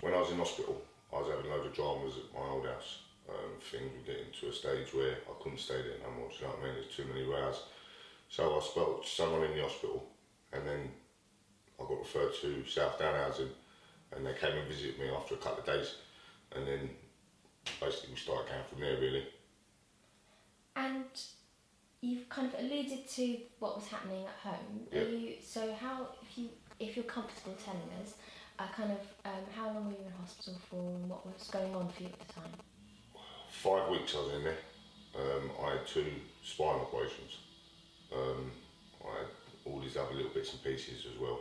When I was in hospital, I was having loads of dramas at my old house. Things were getting to a stage where I couldn't stay there no more, do you know what I mean? There's too many rows. So I spoke to someone in the hospital, and then I got referred to Southdown housing, and they came and visited me after a couple of days, and then basically we started going from there, really. And you've kind of alluded to what was happening at home. Yeah. If you're comfortable telling us, how long were you in hospital for, and what was going on for you at the time? 5 weeks I was in there. I had 2 spine operations. I had all these other little bits and pieces as well.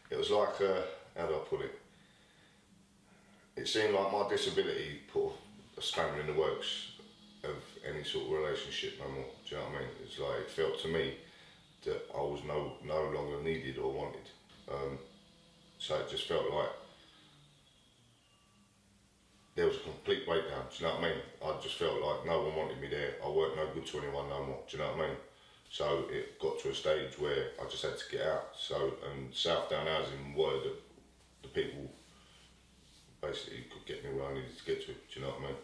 It was like, how do I put it? It seemed like my disability put a spanner in the works of any sort of relationship no more. Do you know what I mean? It's like, it felt to me that I was no longer needed or wanted. So it just felt like there was a complete breakdown, do you know what I mean? I just felt like no one wanted me there. I weren't no good to anyone no more, do you know what I mean? So it got to a stage where I just had to get out. So, and Southdown housing were the people basically could get me where I needed to get to, do you know what I mean?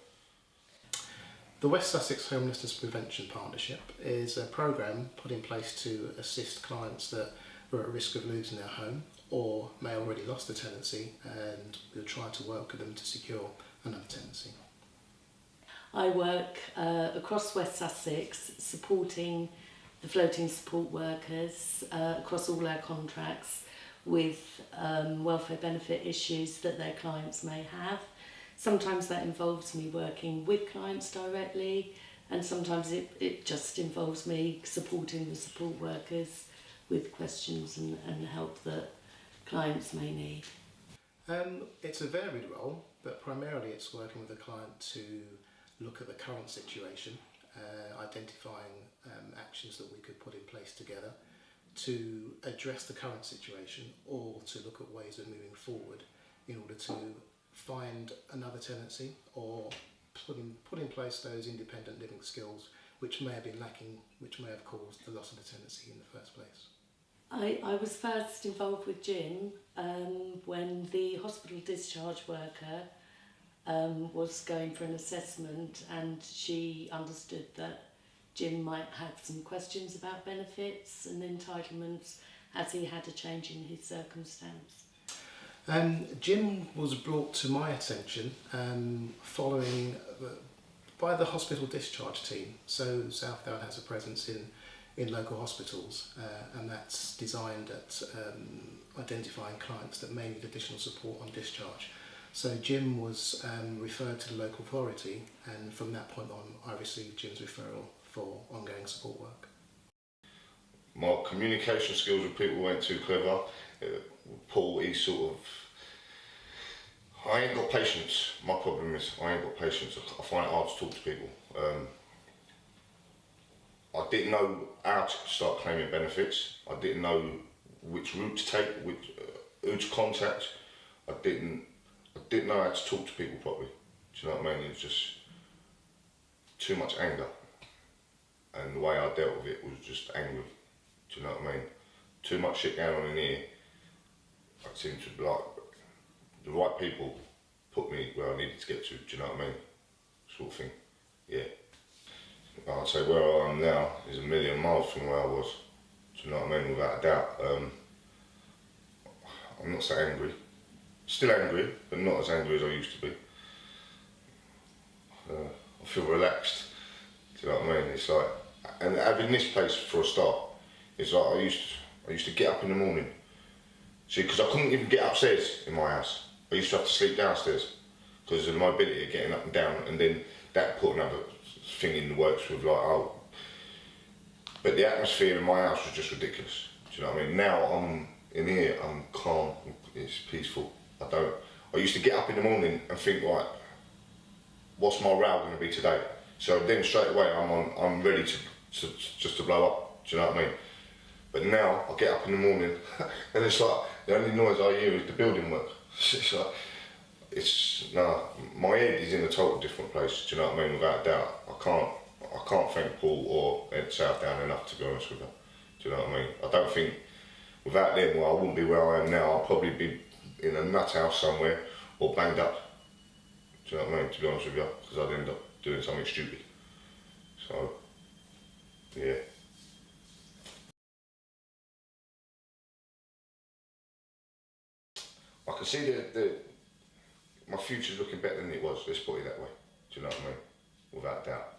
The West Sussex Homelessness Prevention Partnership is a programme put in place to assist clients that are at risk of losing their home or may already lost a tenancy, and we'll try to work with them to secure another tenancy. I work across West Sussex supporting the floating support workers across all our contracts with welfare benefit issues that their clients may have. Sometimes that involves me working with clients directly, and sometimes it just involves me supporting the support workers with questions and help that clients may need. It's a varied role, but primarily it's working with the client to look at the current situation, identifying actions that we could put in place together to address the current situation, or to look at ways of moving forward in order to find another tenancy or put in place those independent living skills which may have been lacking, which may have caused the loss of the tenancy in the first place. I was first involved with Jim when the hospital discharge worker was going for an assessment, and she understood that Jim might have some questions about benefits and entitlements as he had a change in his circumstance. Jim was brought to my attention following by the hospital discharge team. So Southdown has a presence in local hospitals, and that's designed at identifying clients that may need additional support on discharge. So Jim was referred to the local authority, and from that point on I received Jim's referral for ongoing support work. My communication skills with people weren't too clever. Paul, he's sort of... I ain't got patience. My problem is I ain't got patience. I find it hard to talk to people. I didn't know how to start claiming benefits. I didn't know which route to take, who to contact. I didn't know how to talk to people properly. Do you know what I mean? It was just too much anger. And the way I dealt with it was just angry. Do you know what I mean? Too much shit going on in here. I seemed to be like, the right people put me where I needed to get to, do you know what I mean? Sort of thing, yeah. I'd say where I am now is a million miles from where I was, do you know what I mean, without a doubt. I'm not so angry. Still angry, but not as angry as I used to be. I feel relaxed, do you know what I mean? It's like, and having this place for a start, it's like I used to get up in the morning. See, because I couldn't even get upstairs in my house. I used to have to sleep downstairs because of the mobility of getting up and down, and then that put another thing in the works with like, oh. But the atmosphere in my house was just ridiculous. Do you know what I mean? Now I'm in here, I'm calm, it's peaceful. I used to get up in the morning and think, right, what's my row going to be today? So then straight away I'm ready to blow up. Do you know what I mean? But now I get up in the morning and it's like the only noise I hear is the building work. It's like, my head is in a total different place. Do you know what I mean? Without a doubt, I can't thank Paul or Ed Southdown enough, to be honest with you. Do you know what I mean? I don't think without them, well, I wouldn't be where I am now. I'll probably be in a nut house somewhere or banged up. Do you know what I mean? To be honest with you, because I'd end up doing something stupid. So, yeah. I can see my future's looking better than it was, let's put it that way. Do you know what I mean? Without doubt.